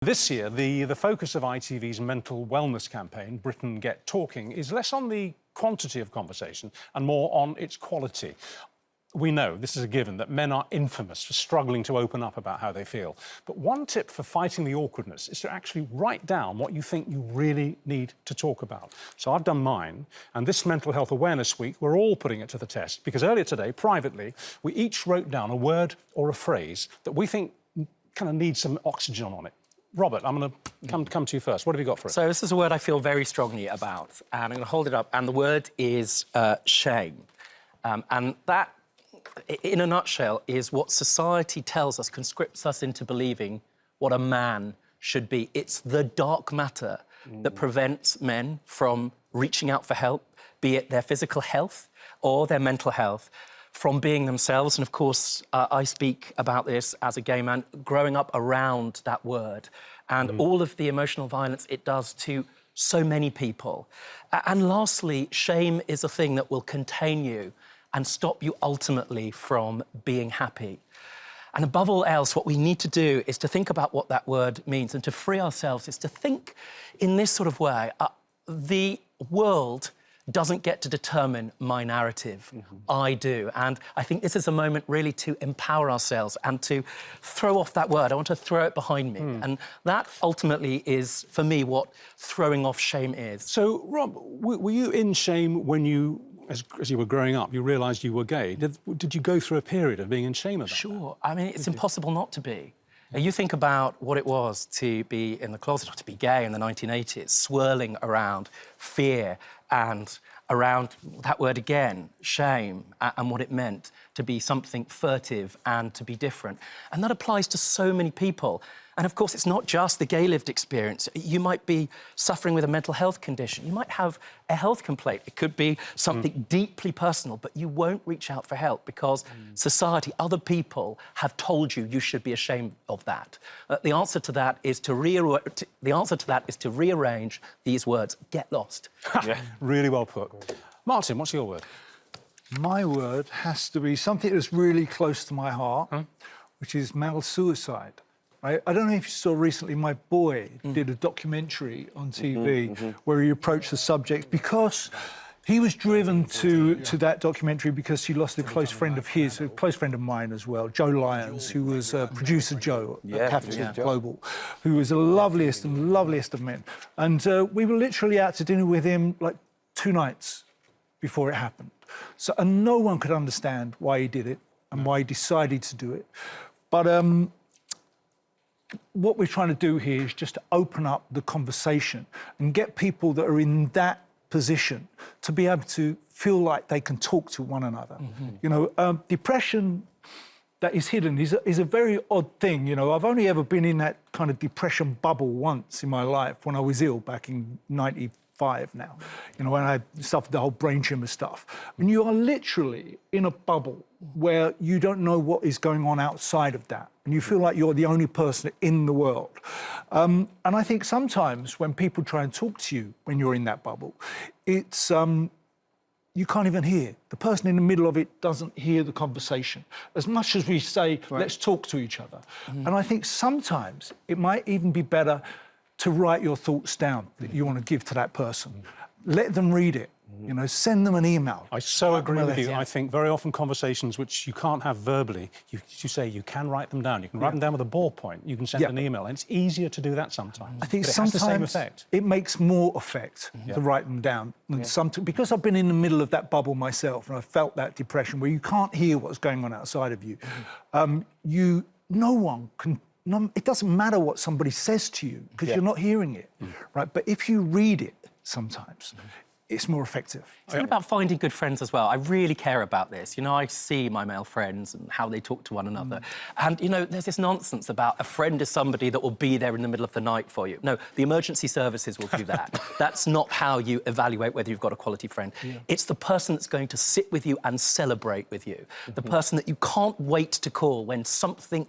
This year, the focus of ITV's mental wellness campaign, Britain Get Talking, is less on the quantity of conversation and more on its quality. We know, this is a given, that men are infamous for struggling to open up about how they feel. But one tip for fighting the awkwardness is to actually write down what you think you really need to talk about. So I've done mine, and this Mental Health Awareness Week, we're all putting it to the test, because earlier today, privately, we each wrote down a word or a phrase that we think kind of needs some oxygen on it. Robert, I'm going to come to you first. What have you got for us? So this is a word I feel very strongly about, and I'm going to hold it up, and the word is shame. And that, in a nutshell, is what society tells us, conscripts us into believing what a man should be. It's the dark matter that prevents men from reaching out for help, be it their physical health or their mental health, from being themselves. And, of course, I speak about this as a gay man, growing up around that word and all of the emotional violence it does to so many people. And lastly, shame is a thing that will contain you and stop you ultimately from being happy. And above all else, what we need to do is to think about what that word means, and to free ourselves is to think in this sort of way. The world doesn't get to determine my narrative. I do. And I think this is a moment really to empower ourselves and to throw off that word. I want to throw it behind me. And that ultimately is, for me, what throwing off shame is. So, Rob, were you in shame when you, as you were growing up, you realised you were gay? Did you go through a period of being in shame about that? Sure. I mean, it's impossible not to be. You think about what it was to be in the closet or to be gay in the 1980s, swirling around fear and around that word again, shame, and what it meant to be something furtive and to be different. And that applies to so many people. And, of course, it's not just the gay lived experience. You might be suffering with a mental health condition. You might have a health complaint. It could be something deeply personal, but you won't reach out for help because society, other people have told you should be ashamed of that. The answer to that is to rearrange these words. Get lost. Yeah. Really well put. Martin, what's your word? My word has to be something that's really close to my heart, which is male suicide. I don't know if you saw recently, my boy did a documentary on TV where he approached the subject because he was driven to that documentary because he lost a close friend of his, a close friend of mine as well, Joe Lyons, who was producer Joe at Capital Global, who was the loveliest of men. And we were literally out to dinner with him like 2 nights before it happened. So, and no one could understand why he did it and why he decided to do it. But what we're trying to do here is just to open up the conversation and get people that are in that position to be able to feel like they can talk to one another. You know, depression that is hidden is a very odd thing. You know, I've only ever been in that kind of depression bubble once in my life when I was ill back in 95 now, you know, when I suffered the whole brain tumour stuff. And you are literally in a bubble where you don't know what is going on outside of that. And you feel like you're the only person in the world. And I think sometimes when people try and talk to you when you're in that bubble, it's, you can't even hear. The person in the middle of it doesn't hear the conversation. As much as we say, let's talk to each other. And I think sometimes it might even be better to write your thoughts down that you want to give to that person. Let them read it. You know, send them an email. I so agree with you. I think very often conversations which you can't have verbally, you say you can write them down. You can write them down with a ballpoint. You can send an email, and it's easier to do that sometimes. I think but it sometimes has the same effect. It makes more effect to write them down. And because I've been in the middle of that bubble myself, and I felt that depression where you can't hear what's going on outside of you. No one can. It doesn't matter what somebody says to you because you're not hearing it, right? But if you read it, sometimes it's more effective. It's not about finding good friends as well. I really care about this. You know, I see my male friends and how they talk to one another. And, you know, there's this nonsense about a friend is somebody that will be there in the middle of the night for you. No, the emergency services will do that. That's not how you evaluate whether you've got a quality friend. It's the person that's going to sit with you and celebrate with you. The person that you can't wait to call when something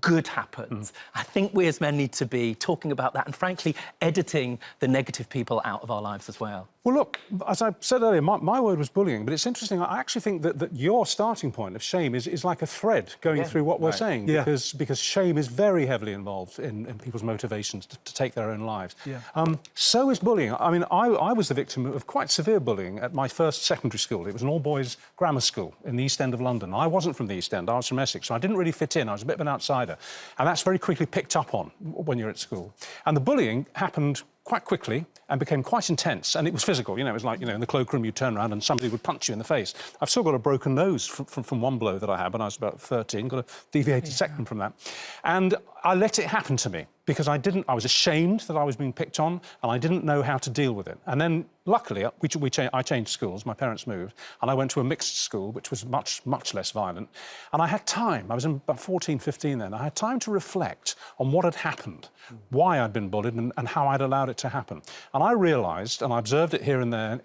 good happens. I think we as men need to be talking about that and, frankly, editing the negative people out of our lives as well. Well, look, as I said earlier, my word was bullying, but it's interesting. I actually think that your starting point of shame is like a thread going through what we're saying, because shame is very heavily involved in people's motivations to take their own lives. So is bullying. I mean, I was the victim of quite severe bullying at my first secondary school. It was an all-boys grammar school in the East End of London. I wasn't from the East End, I was from Essex, so I didn't really fit in. I was a bit of an outsider. And that's very quickly picked up on when you're at school. And the bullying happened quite quickly and became quite intense, and it was physical. You know, it was like, you know, in the cloakroom you'd turn around and somebody would punch you in the face. I've still got a broken nose from one blow that I had when I was about 13, got a deviated septum from that. And I let it happen to me because I was ashamed that I was being picked on and I didn't know how to deal with it. And then, luckily, I changed schools, my parents moved, and I went to a mixed school, which was much, much less violent. And I had time, I was about 14, 15 then, I had time to reflect on what had happened, why I'd been bullied and how I'd allowed it to happen. And I realised, and I observed it here and there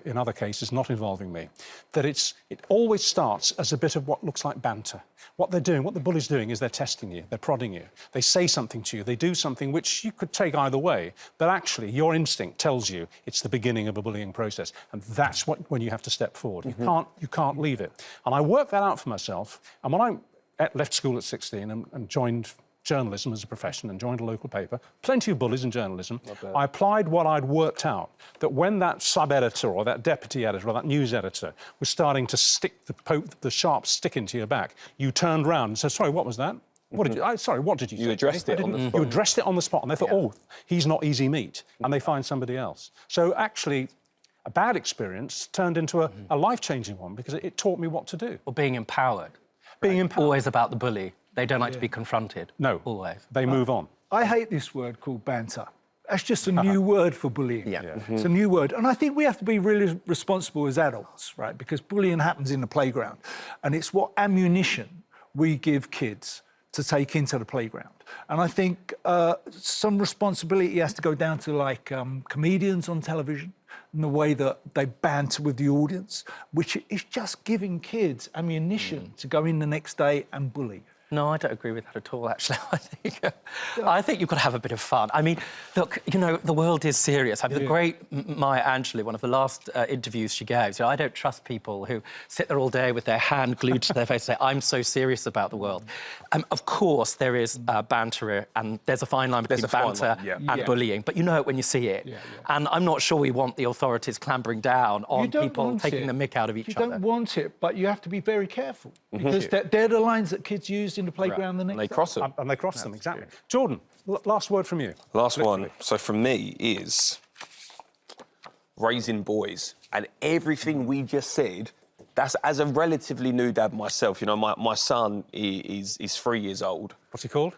in other cases not involving me, that it always starts as a bit of what looks like banter. What they're doing, what the bully's doing is they're testing you, they're prodding you. They say something to you, they do something which you could take either way, but actually your instinct tells you it's the beginning of a bullying process, and that's when you have to step forward. You can't leave it. And I worked that out for myself, and when I left school at 16 and joined journalism as a profession and joined a local paper, plenty of bullies in journalism, I applied what I'd worked out, that when that sub-editor or that deputy editor or that news editor was starting to stick the sharp stick into your back, you turned round and said, sorry, what was that? What did you, sorry, what did you say? You addressed it on the spot. You addressed it on the spot, and they thought, oh, he's not easy meat, and they find somebody else. So actually, a bad experience turned into a life-changing one because it taught me what to do. Or being empowered. Being empowered. Always about the bully. They don't like to be confronted. No. Always. They move on. I hate this word called banter. That's just a new word for bullying. It's a new word. And I think we have to be really responsible as adults, right? Because bullying happens in the playground. And it's what ammunition we give kids to take into the playground. And I think some responsibility has to go down to, like, comedians on television and the way that they banter with the audience, which is just giving kids ammunition to go in the next day and bully. No, I don't agree with that at all, actually. I think you've got to have a bit of fun. I mean, look, you know, the world is serious. I mean, the great Maya Angelou, one of the last interviews she gave, you know, I don't trust people who sit there all day with their hand glued to their face and say, I'm so serious about the world. Of course, there is banter, and there's a fine line between banter and bullying, but you know it when you see it. And I'm not sure we want the authorities clambering down on people taking the mick out of each other. You don't want it, but you have to be very careful, because they're the lines that kids use in the playground the next day. And they cross them. And they cross them, exactly. Jordan, last word from you. Last one. So from me is raising boys. And everything we just said, that's, as a relatively new dad myself, you know, my son is 3 years old. What's he called?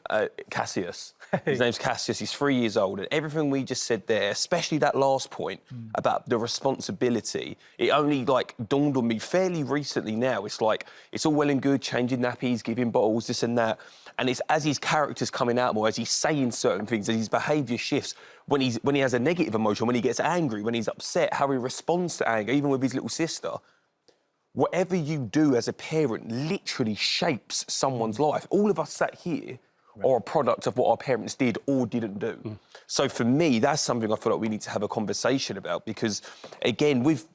Cassius. His name's Cassius. He's 3 years old. And everything we just said there, especially that last point about the responsibility, it only, like, dawned on me fairly recently now. It's like, it's all well and good changing nappies, giving bottles, this and that. And it's as his character's coming out more, as he's saying certain things, as his behaviour shifts, when he has a negative emotion, when he gets angry, when he's upset, how he responds to anger, even with his little sister. Whatever you do as a parent literally shapes someone's life. All of us sat here are a product of what our parents did or didn't do. So for me, that's something I feel like we need to have a conversation about, because, again, with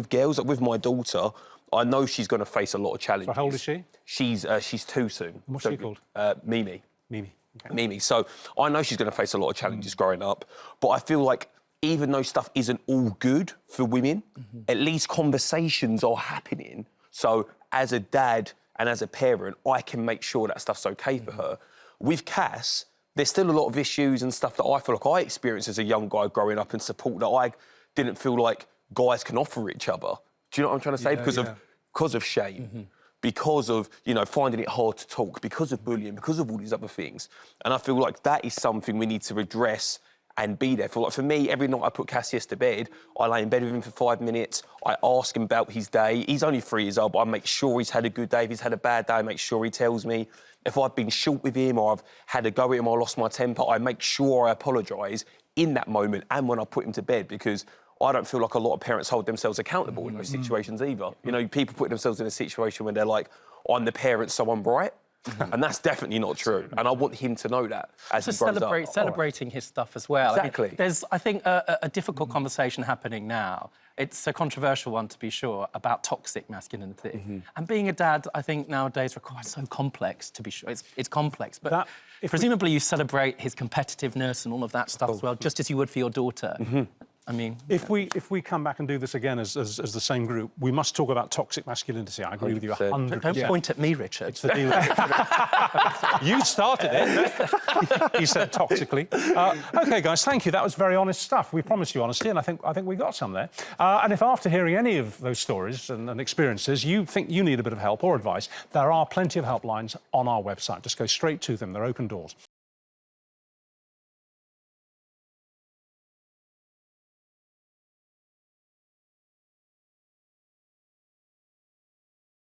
girls, like with my daughter, I know she's going to face a lot of challenges. So how old is she? She's 2 soon. What's she called? Mimi. Mimi. Okay. Mimi. So I know she's going to face a lot of challenges growing up, but I feel like even though stuff isn't all good for women, at least conversations are happening. So as a dad and as a parent, I can make sure that stuff's OK for her. With Cass, there's still a lot of issues and stuff that I feel like I experienced as a young guy growing up, and support that I didn't feel like guys can offer each other. Do you know what I'm trying to say? Because of shame. Because of, you know, finding it hard to talk, because of bullying, because of all these other things. And I feel like that is something we need to address and be there for. Like, for me, every night I put Cassius to bed, I lay in bed with him for 5 minutes, I ask him about his day. He's only 3 years old, but I make sure he's had a good day. If he's had a bad day, I make sure he tells me. If I've been short with him or I've had a go at him or I lost my temper, I make sure I apologise in that moment and when I put him to bed, because I don't feel like a lot of parents hold themselves accountable in those situations either. You know, people put themselves in a situation where they're like, I'm the parent, so I'm right. And that's definitely not true. And I want him to know that as he grows up. Celebrating his stuff as well. Exactly. I mean, there's, I think, a difficult conversation happening now. It's a controversial one, to be sure, about toxic masculinity. And being a dad, I think, nowadays requires so complex, to be sure. It's complex, but presumably you celebrate his competitiveness and all of that stuff as well, just as you would for your daughter. I mean... If we come back and do this again as the same group, we must talk about toxic masculinity. I agree with you 100%. Don't point at me, Richard. It's the deal. You started it. He said toxically. OK, guys, thank you. That was very honest stuff. We promised you honesty, and I think we got some there. And if after hearing any of those stories and experiences you think you need a bit of help or advice, there are plenty of helplines on our website. Just go straight to them. They're open doors.